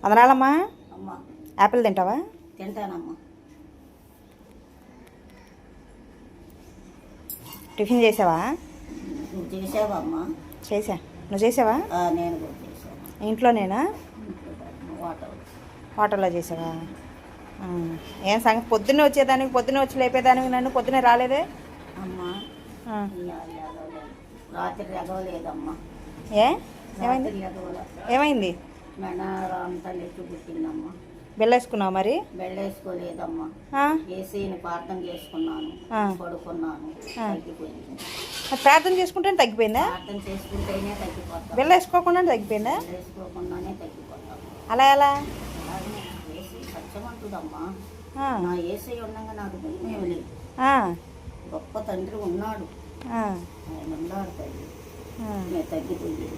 వందనాలమ్మా. అమ్మా యాపిల్ తింటావా? తింటానమ్మా. టిఫిన్ చేసావా? నువ్వు చేసావా అమ్మా? చేసా. నువ్వు చేసావా? నేను కూడా చేశాను. ఇంట్లోనేనా? వాటర్ హోటల్లో చేసావా? ఏం సంగతి? పొద్దున్నే వచ్చేదానికి, పొద్దున్నే వచ్చి లేపేదానికి నన్ను పొద్దున్నే రాలేదే? అమ్మా రాత్రి ఎగవలేదమ్మా. ఏ ఏమైంది? ఏమైంది? మెనారంతా లెక్కి పుట్టిందమ్మా. బెల్లేసుకున్నావు మరి? బెళ్ళేసుకోలేదమ్మా. ఏసీని ప్రార్థన చేసుకున్నాను, పడుకున్నాను, తగ్గిపోయింది. ప్రార్థన చేసుకుంటేనే తగ్గిపోయిందా? ప్రార్థన చేసుకుంటేనే తగ్గిపోతాం. బెల్లేసుకోకుండా తగ్గిపోయిందా? వేసుకోకుండానే తగ్గిపోతాం. అలా ఎలా? ఏసీ సత్యవంతుడమ్మా. నా ఏసీ ఉండగా నాకు భయం లేదు. గొప్ప తండ్రి ఉన్నాడు, ఆయన ఉన్నాడు తల్లి. నేను తగ్గిపోయింది.